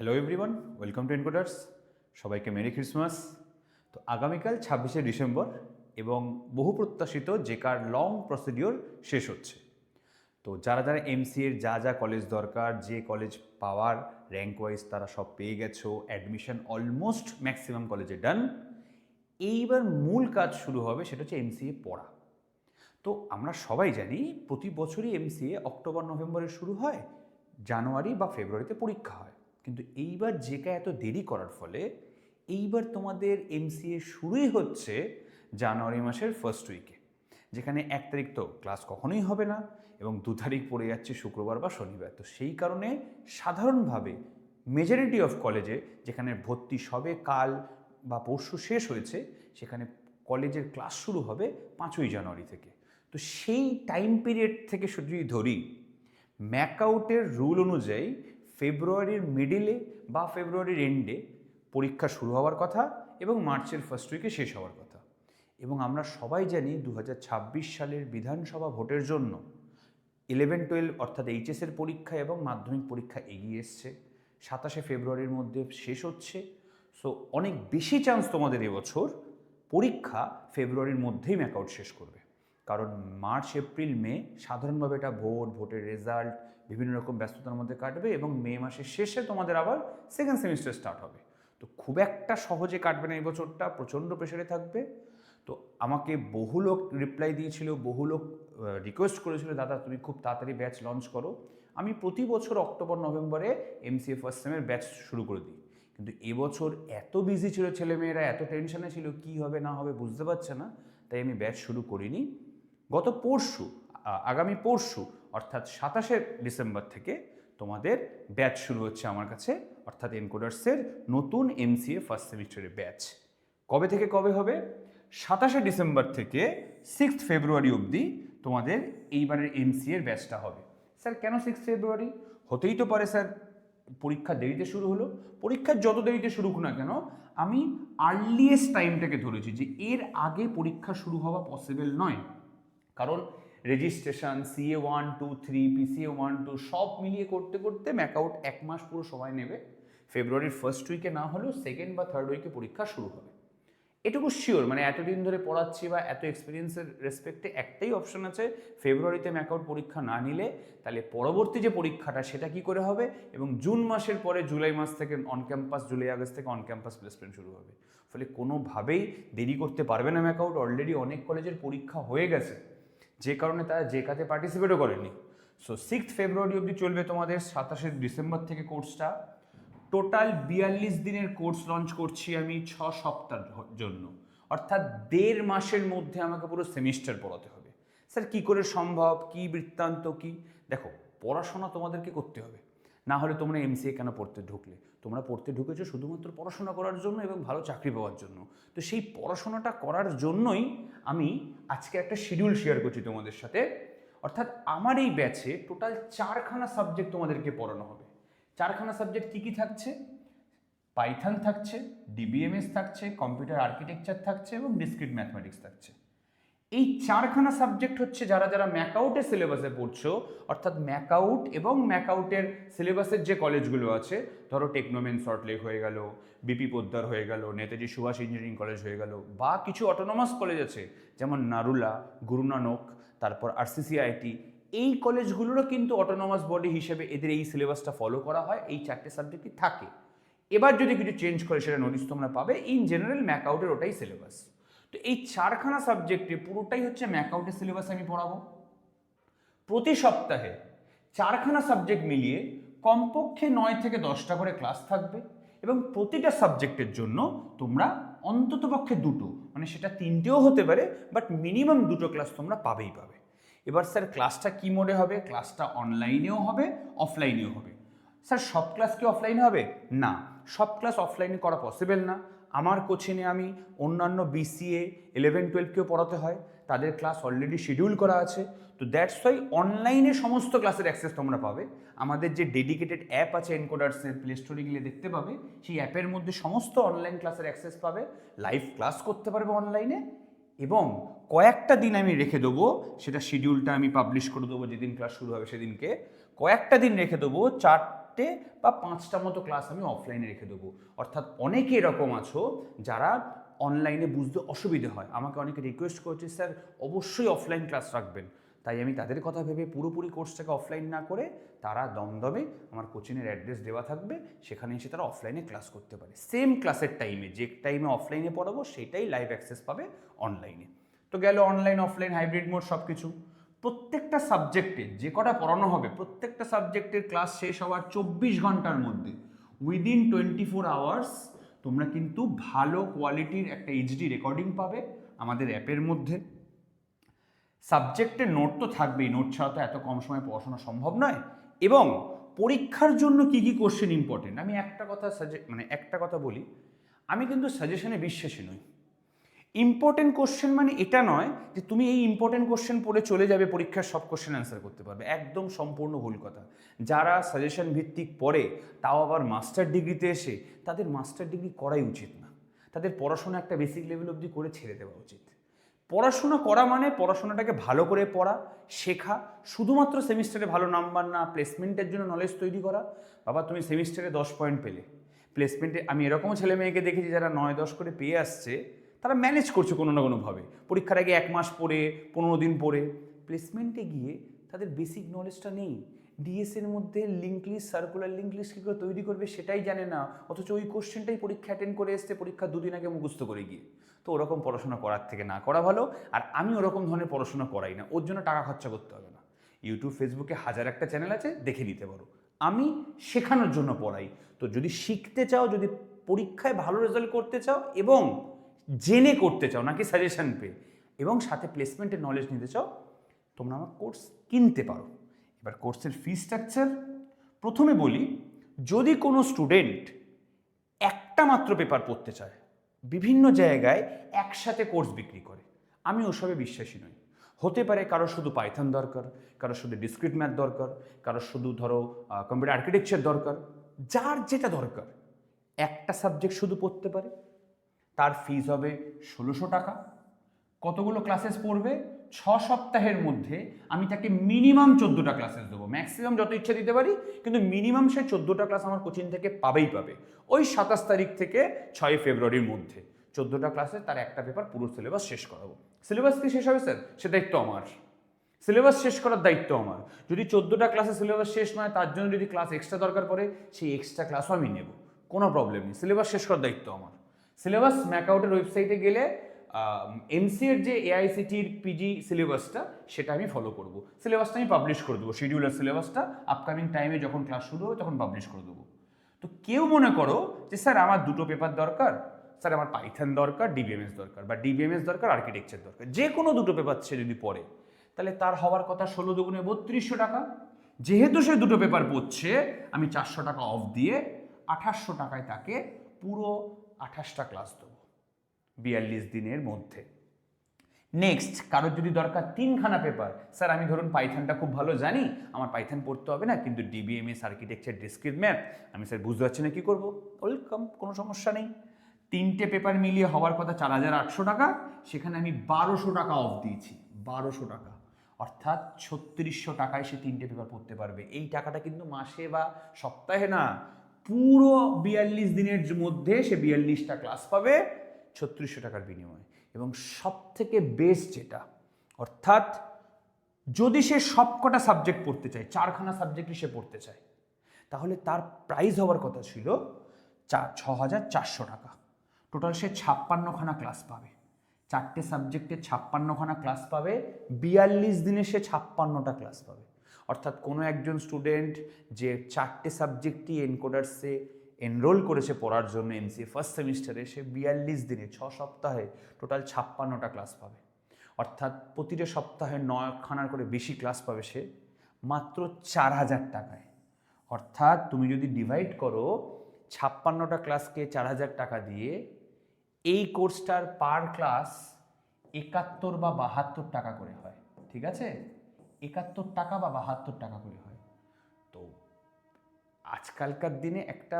Hello everyone, welcome to encoders. সবাইকে merry Christmas. তো আগামীকাল 26শে ডিসেম্বর এবং বহু প্রত্যাশিত জেকার লং প্রসিডিওর শেষ হচ্ছে। তো যারা যারা এমসিএর যা যা কলেজ দরকার, যে কলেজ পাওয়ার র্যাঙ্ক ওয়াইজ তারা সব পেয়ে গেছো, অ্যাডমিশন অলমোস্ট ম্যাক্সিমাম কলেজে ডান। এইবার মূল কাজ শুরু হবে, সেটা হচ্ছে এমসিএ পড়া। তো আমরা সবাই জানি প্রতি বছরই এমসিএ অক্টোবর নভেম্বরে শুরু হয়, জানুয়ারি বা ফেব্রুয়ারিতে পরীক্ষা হয়। কিন্তু এইবার জেকা এত দেরি করার ফলে এইবার তোমাদের এমসিএ শুরুই হচ্ছে জানুয়ারি মাসের ফার্স্ট উইকে, যেখানে 1 তারিখ তো ক্লাস কখনোই হবে না এবং 2 তারিখ পড়ে যাচ্ছে শুক্রবার বা শনিবার। তো সেই কারণে সাধারণভাবে মেজরিটি অফ কলেজে, যেখানে ভর্তি সবে কাল বা পরশু শেষ হয়েছে, সেখানে কলেজের ক্লাস শুরু হবে 5ই জানুয়ারি থেকে। তো সেই টাইম পিরিয়ড থেকে যদি ধরি, ম্যাকআউটের রুল অনুযায়ী ফেব্রুয়ারির মিডিলে বা ফেব্রুয়ারির এন্ডে পরীক্ষা শুরু হওয়ার কথা এবং মার্চের ফার্স্ট উইকে শেষ হওয়ার কথা। এবং আমরা সবাই জানি 2026 সালের বিধানসভা ভোটের জন্য 11-12 অর্থাৎ এইচএসের পরীক্ষা এবং মাধ্যমিক পরীক্ষা এগিয়ে এসছে, 27শে ফেব্রুয়ারির মধ্যে শেষ হচ্ছে। সো অনেক বেশি চান্স তোমাদের এবছর পরীক্ষা ফেব্রুয়ারির মধ্যেই ম্যাকআউট শেষ করবে, কারণ মার্চ এপ্রিল মে সাধারণভাবে এটা ভোটের রেজাল্ট বিভিন্ন রকম ব্যস্ততার মধ্যে কাটবে এবং মে মাসের শেষে তোমাদের আবার সেকেন্ড সেমিস্টার স্টার্ট হবে। তো খুব একটা সহজে কাটবে না এই বছরটা, প্রচণ্ড প্রেশারে থাকবে। তো আমাকে বহু লোক রিপ্লাই দিয়েছিল, বহু লোক রিকোয়েস্ট করেছিল, দাদা তুমি খুব তাড়াতাড়ি ব্যাচ লঞ্চ করো। আমি প্রতি বছর অক্টোবর নভেম্বরে এমসিএ ফার্স্ট সেমের ব্যাচ শুরু করে দিই, কিন্তু এবছর এত বিজি ছিল ছেলেমেয়েরা, এত টেনশনে ছিল কী হবে না হবে বুঝতে পারছে না, তাই আমি ব্যাচ শুরু করিনি। গত পরশু, আগামী পরশু অর্থাৎ 27শে ডিসেম্বর থেকে তোমাদের ব্যাচ শুরু হচ্ছে আমার কাছে, অর্থাৎ এনকোডার্সের নতুন এমসিএ ফার্স্ট সেমিস্টারের ব্যাচ। কবে থেকে কবে হবে? 27শে ডিসেম্বর থেকে 6 ফেব্রুয়ারি অবধি তোমাদের এইবারের এমসিএর ব্যাচটা হবে। স্যার কেন 6 ফেব্রুয়ারি? হতেই তো পারে স্যার পরীক্ষা দেরিতে শুরু হলো। পরীক্ষা যত দেরিতে শুরু হোক না কেন, আমি আর্লিয়েস্ট টাইমটাকে ধরেছি যে এর আগে পরীক্ষা শুরু হওয়া পসিবল নয়, কারণ রেজিস্ট্রেশন, সিএ 1, 2, 3, পিসিএ 1, 2 সব মিলিয়ে করতে করতে ম্যাকআউট 1 মাস পুরো সময় নেবে। ফেব্রুয়ারির ফার্স্ট উইকে না হলেও সেকেন্ড বা থার্ড উইকে পরীক্ষা শুরু হবে, এটুকু শিওর। মানে এতদিন ধরে পড়াচ্ছি বা এত এক্সপিরিয়েন্সের রেসপেক্টে একটাই অপশন আছে, ফেব্রুয়ারিতে ম্যাকআউট পরীক্ষা না নিলে তাহলে পরবর্তী যে পরীক্ষাটা সেটা কি করে হবে, এবং জুন মাসের পরে জুলাই মাস থেকে অন ক্যাম্পাস, জুলাই আগস্ট থেকে অন ক্যাম্পাস প্লেসমেন্ট শুরু হবে। ফলে কোনোভাবেই দেরি করতে পারবে না ম্যাকআউট। অলরেডি অনেক কলেজের পরীক্ষা হয়ে গেছে, যে কারণে তারা জেকাতে পার্টিসিপেটও করেনি। সো 6 ফেব্রুয়ারি অবধি চলবে তোমাদের, 27শে ডিসেম্বর থেকে কোর্সটা। টোটাল 42 দিনের কোর্স লঞ্চ করছি আমি 6 সপ্তাহের জন্য, অর্থাৎ 1.5 মাসের মধ্যে আমাকে পুরো সেমিস্টার পড়াতে হবে। স্যার কী করে সম্ভব, কী বৃত্তান্ত কী? দেখো, পড়াশোনা তোমাদেরকে করতে হবে, না হলে তোমরা এমসিএ কেন পড়তে ঢুকলে? তোমরা পড়তে ঢুকেছো শুধুমাত্র পড়াশোনা করার জন্য এবং ভালো চাকরি পাওয়ার জন্য। তো সেই পড়াশোনাটা করার জন্যই আমি আজকে একটা শিডিউল শেয়ার করছি তোমাদের সাথে। অর্থাৎ আমার এই ব্যাচে টোটাল 4খানা সাবজেক্ট তোমাদেরকে পড়ানো হবে। 4খানা সাবজেক্ট কী কী থাকছে? পাইথন থাকছে, ডিবিএমএস থাকছে, কম্পিউটার আর্কিটেকচার থাকছে এবং ডিসক্রিট ম্যাথমেটিক্স থাকছে। এই 4খানা সাবজেক্ট হচ্ছে যারা যারা ম্যাকআউটের সিলেবাসে পড়ছো, অর্থাৎ ম্যাকআউট এবং ম্যাকআউটের সিলেবাসের যে কলেজগুলো আছে, ধরো টেকনোমেন সল্টলেক হয়ে গেল, বিপি পোদ্দার হয়ে গেল, নেতাজি সুভাষ ইঞ্জিনিয়ারিং কলেজ হয়ে গেল, বা কিছু অটোনমাস কলেজ আছে যেমন নারুলা, গুরু নানক, তারপর আরসিসিআইটি, এই কলেজগুলোরও কিন্তু অটোনমাস বডি হিসেবে এদের এই সিলেবাসটা ফলো করা হয়, এই 4টে সাবজেক্টই থাকে। এবার যদি কিছু চেঞ্জ করে সেটা নোটিশ তোমরা পাবে। ইন জেনারেল ম্যাকআউটের ওটাই সিলেবাস। তো এই 4খানা সাবজেক্টে পুরোটাই হচ্ছে ম্যাকআউটের সিলেবাস আমি পড়াবো। প্রতি সপ্তাহে 4খানা সাবজেক্ট মিলিয়ে কমপক্ষে 9 থেকে 10টা করে ক্লাস থাকবে এবং প্রতিটা সাবজেক্টের জন্য তোমরা অন্ততপক্ষে 2টো, মানে সেটা 3টেও হতে পারে, বাট মিনিমাম 2টো ক্লাস তোমরা পাবেই পাবে। এবার স্যার ক্লাসটা কি মোডে হবে? ক্লাসটা অনলাইনেও হবে, অফলাইনেও হবে। স্যার সব ক্লাস কি অফলাইনে হবে? না, সব ক্লাস অফলাইনে করা পসিবল না। আমার কোচিংয়ে আমি অন্যান্য বিসিএ 11-12কেও পড়াতে হয়, তাদের ক্লাস অলরেডি শিডিউল করা আছে। তো দ্যাটস ওয়াই অনলাইনে সমস্ত ক্লাসের অ্যাক্সেস তোমরা পাবে। আমাদের যে ডেডিকেটেড অ্যাপ আছে এনকোডার্সের, প্লে স্টোরে গেলে দেখতে পাবে, সেই অ্যাপের মধ্যে সমস্ত অনলাইন ক্লাসের অ্যাক্সেস পাবে। লাইভ ক্লাস করতে পারবে অনলাইনে, এবং কয়েকটা দিন আমি রেখে দেবো, সেটা শিডিউলটা আমি পাবলিশ করে দেবো যেদিন ক্লাস শুরু হবে সেদিনকে। কয়েকটা দিন রেখে দেবো 4 4টে বা 5টা মতো ক্লাস আমি অফলাইনে রেখে দেবো। অর্থাৎ অনেকে এরকম আছো যারা অনলাইনে বুঝতে অসুবিধে হয়, আমাকে অনেকে রিকোয়েস্ট করছে স্যার অবশ্যই অফলাইন ক্লাস রাখবেন। তাই আমি তাদের কথা ভেবে পুরোপুরি কোর্সটাকে অফলাইন না করে তারা দমদমে আমার কোচিংয়ের অ্যাড্রেস দেওয়া থাকবে, সেখানে এসে তারা অফলাইনে ক্লাস করতে পারে। সেম ক্লাসের টাইমে, যে টাইমে অফলাইনে পড়াবো সেটাই লাইভ অ্যাক্সেস পাবে অনলাইনে। তো গেল অনলাইন অফলাইন হাইব্রিড মোড সব কিছু। প্রত্যেকটা সাবজেক্টে যে কটা পড়ানো হবে প্রত্যেকটা সাবজেক্টের ক্লাস শেষ হওয়ার 24 ঘন্টার মধ্যে, উইদিন 24 আওয়ার্স তোমরা কিন্তু ভালো কোয়ালিটির একটা এইচডি রেকর্ডিং পাবে আমাদের অ্যাপের মধ্যে। সাবজেক্টের নোট তো থাকবেই, নোট ছাড়া তো এত কম সময় পড়াশোনা সম্ভব নয়। এবং পরীক্ষার জন্য কি কি কোশ্চেন ইম্পর্টেন্ট, আমি একটা কথা বলি, আমি কিন্তু সাজেশনে বিশ্বাসী নই। ইম্পর্টেন্ট কোশ্চেন মানে এটা নয় যে তুমি এই ইম্পর্টেন্ট কোশ্চেন পড়ে চলে যাবে পরীক্ষার সব কোশ্চেন অ্যান্সার করতে পারবে, একদম সম্পূর্ণ ভুল কথা। যারা সাজেশন ভিত্তিক পড়ে তাও আবার মাস্টার ডিগ্রিতে এসে, তাদের মাস্টার ডিগ্রি করাই উচিত না। তাদের পড়াশোনা একটা বেসিক লেভেল অবধি করে ছেড়ে দেওয়া উচিত। পড়াশোনা করা মানে পড়াশোনাটাকে ভালো করে পড়া, শেখা, শুধুমাত্র সেমিস্টারে ভালো নাম্বার না, প্লেসমেন্টের জন্য নলেজ তৈরি করা। বাবা তুমি সেমিস্টারে 10 পয়েন্ট পেলে, প্লেসমেন্টে আমি এরকম ছেলে মেয়েকে দেখেছি যারা 9-10 করে পেয়ে আসছে, তারা ম্যানেজ করছে কোনো না কোনোভাবে, পরীক্ষার আগে 1 মাস পড়ে 15 দিন পড়ে। প্লেসমেন্টে গিয়ে তাদের বেসিক নলেজটা নেই, ডিএসের মধ্যে link list, circular link list কী করে তৈরি করবে সেটাই জানে না, অথচ ওই কোশ্চেনটাই পরীক্ষা অ্যাটেন্ড করে এসছে পরীক্ষার 2 দিন আগে মুখস্থ করে গিয়ে। তো ওরকম পড়াশোনা করার থেকে না করা ভালো। আর আমি ওরকম ধরনের পড়াশোনা করাই না, ওর জন্য টাকা খরচা করতে হবে না। ইউটিউব ফেসবুকে 1000 একটা চ্যানেল আছে, দেখে নিতে পারো। আমি শেখানোর জন্য পড়াই। তো যদি শিখতে চাও, যদি পরীক্ষায় ভালো রেজাল্ট করতে চাও এবং জেনে করতে চাও নাকি সাজেশন পেয়ে, এবং সাথে প্লেসমেন্টের নলেজ নিতে চাও, তোমরা আমার কোর্স কিনতে পারো। এবার কোর্সের ফি স্ট্রাকচার প্রথমে বলি, যদি কোনো স্টুডেন্ট একটা মাত্র পেপার পড়তে চায়, বিভিন্ন জায়গায় একসাথে কোর্স বিক্রি করে, আমি ওসবে বিশ্বাসী নই। হতে পারে কারো শুধু পাইথন দরকার, কারো শুধু ডিসক্রিট ম্যাথ দরকার, কারো শুধু ধরো কম্পিউটার আর্কিটেকচার দরকার, যার যেটা দরকার একটা সাবজেক্ট শুধু পড়তে পারে। তার ফিজ হবে 1600 টাকা। কতগুলো ক্লাসেস পড়বে? 6 সপ্তাহের মধ্যে আমি তাকে মিনিমাম 14টা ক্লাসেস দেবো, ম্যাক্সিমাম যত ইচ্ছা দিতে পারি, কিন্তু মিনিমাম সে 14টা ক্লাস আমার কোচিং থেকে পাবেই পাবে। ওই 27 তারিখ থেকে 6 ফেব্রুয়ারির মধ্যে 14টা ক্লাসে তার একটা পেপার পুরো সিলেবাস শেষ করাবো। সিলেবাস কি শেষ হবে স্যার? সে দায়িত্ব আমার, সিলেবাস শেষ করার দায়িত্ব আমার। যদি 14টা ক্লাসে সিলেবাস শেষ নয়, তার জন্য যদি ক্লাস এক্সট্রা দরকার পড়ে, সেই এক্সট্রা ক্লাসও আমি নেব, কোনো প্রবলেম নেই। সিলেবাস শেষ করার দায়িত্ব আমার। সিলেবাস ম্যাকআউটের ওয়েবসাইটে গেলে এমসিএর যে এআইসিটির পিজি সিলেবাসটা সেটা আমি ফলো করব। সিলেবাসটা আমি পাবলিশ করে দেবো, শিডিউলার সিলেবাসটা আপকামিং টাইমে যখন ক্লাস শুরু হবে তখন পাবলিশ করে দেবো। তো কেউ মনে করো যে স্যার আমার 2টো পেপার দরকার, স্যার আমার পাইথন দরকার, ডিবিএমএস দরকার, বা ডিবিএমএস দরকার, আর্কিটেকচার দরকার, যে কোনো 2টো পেপার সে যদি পড়ে, তাহলে তার হওয়ার কথা 16 দুগুণে 3200 টাকা। যেহেতু সে 2টো পেপার পড়ছে, আমি 400 টাকা অফ দিয়ে 2800 টাকায় তাকে পুরো 28টা ক্লাস দেবো 42 দিনের মধ্যে। নেক্সট, কারোর যদি দরকার 3খানা পেপার, স্যার আমি ধরুন পাইথনটা খুব ভালো জানি, আমার পাইথন পড়তে হবে না, কিন্তু ডিবিএমএস, আর্কিটেকচার, ডিসক্রিট ম্যাথ আমি স্যার বুঝতে পারছি না কী করবো, ওয়েলকাম, কোনো সমস্যা নেই। 3টে পেপার মিলিয়ে হওয়ার কথা 4800 টাকা, সেখানে আমি 1200 টাকা অফ দিয়েছি, 1200 টাকা, অর্থাৎ 3600 টাকায় সে 3টে পেপার পড়তে পারবে। এই টাকাটা কিন্তু মাসে বা সপ্তাহে না, পুরো 42 দিনের মধ্যে সে 42টা ক্লাস পাবে 3600 টাকার বিনিময়ে। এবং সব থেকে বেস্ট যেটা, অর্থাৎ যদি সে সবকটা সাবজেক্ট পড়তে চায়, 4খানা সাবজেক্টই সে পড়তে চায়, তাহলে তার প্রাইস হওয়ার কথা ছিল 6400 টাকা। টোটাল সে 56খানা ক্লাস পাবে, 4টে সাবজেক্টে 56খানা ক্লাস পাবে, 42 দিনে সে 56টা ক্লাস পাবে। অর্থাৎ কোনো একজন স্টুডেন্ট যে 4টে সাবজেক্টই এনকোডার্সে এনরোল করেছে পড়ার জন্য এমসিএ ফার্স্ট সেমিস্টারে, সে 42 দিনে 6 সপ্তাহে টোটাল 56টা ক্লাস পাবে। অর্থাৎ প্রতিটা সপ্তাহে 9খানার করে বেশি ক্লাস পাবে সে মাত্র 4000 টাকায়। অর্থাৎ তুমি যদি ডিভাইড করো 56টা ক্লাসকে 4000 টাকা দিয়ে, এই কোর্সটার পার ক্লাস 71 বা 72 টাকা করে হয়, ঠিক আছে? 71 টাকা বা 72 টাকা করে হয়। তো আজকালকার দিনে একটা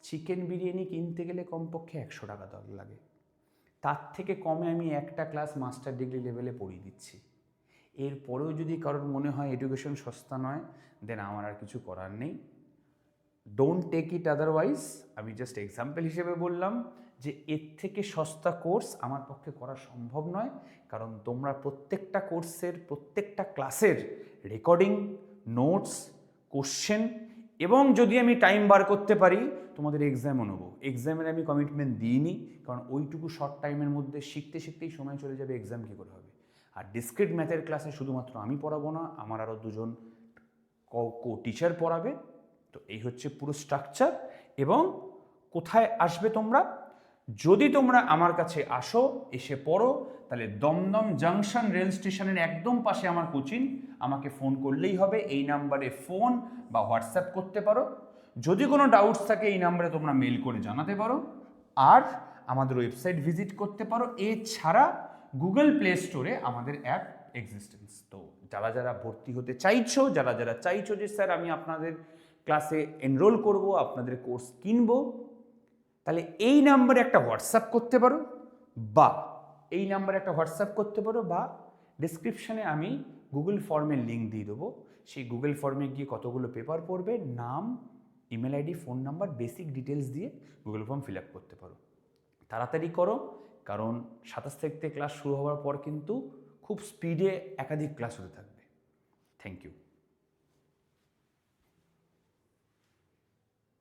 চিকেন বিরিয়ানি কিনতে গেলে কমপক্ষে 100 টাকা লাগে, তার থেকে কমে আমি একটা ক্লাস মাস্টার ডিগ্রি লেভেলে পড়িয়ে দিচ্ছি। এরপরেও যদি কারোর মনে হয় এডুকেশন সস্তা নয়, দেন আমার আর কিছু করার নেই। Don't take it otherwise. আমি জাস্ট এক্সাম্পল হিসেবে বললাম যে এর থেকে সস্তা কোর্স আমার পক্ষে করা সম্ভব নয়, কারণ তোমরা প্রত্যেকটা কোর্সের প্রত্যেকটা ক্লাসের রেকর্ডিং, নোটস, কোশ্চেন এবং যদি আমি টাইম বার করতে পারি তোমাদের এক্সামও নেবো। এক্সামের আমি কমিটমেন্ট দিইনি, কারণ ওইটুকু শর্ট টাইমের মধ্যে শিখতে শিখতেই সময় চলে যাবে, এক্সাম কী করে হবে। আর ডিসক্রিট ম্যাথের ক্লাসে শুধুমাত্র আমি পড়াবো না, আমার আরও দুজন টিচার পড়াবে। তো এই হচ্ছে পুরো স্ট্রাকচার। এবং কোথায় আসবে তোমরা? যদি তোমরা আমার কাছে আসো, এসে পড়ো, তাহলে দমদম জাংশন রেল স্টেশনের একদম পাশে আমার কোচিং, আমাকে ফোন করলেই হবে। এই নাম্বারে ফোন বা হোয়াটসঅ্যাপ করতে পারো। যদি কোনো ডাউটস থাকে এই নাম্বারে তোমরা মেল করে জানাতে পারো, আর আমাদের ওয়েবসাইট ভিজিট করতে পারো। এছাড়া গুগল প্লে স্টোরে আমাদের অ্যাপ এক্সিস্টেন্স। তো যারা যারা ভর্তি হতে চাইছো, যারা যারা চাইছো যে স্যার আমি আপনাদের ক্লাসে এনরোল করব, আপনাদের কোর্স কিনবো, তাহলে এই নাম্বারে একটা হোয়াটসঅ্যাপ করতে পারো, বা এই নাম্বারে একটা হোয়াটসঅ্যাপ করতে পারো, বা ডিসক্রিপশানে আমি গুগল ফর্মের লিঙ্ক দিয়ে দেবো। সেই গুগল ফর্মে গিয়ে কতগুলো পেপার পড়বে, নাম, email ID, phone number, basic details দিয়ে গুগল ফর্ম ফিল আপ করতে পারো। তাড়াতাড়ি করো, কারণ 27 তারিখ থেকে ক্লাস শুরু হওয়ার পর কিন্তু খুব স্পিডে একাধিক ক্লাস হতে থাকবে। Thank you.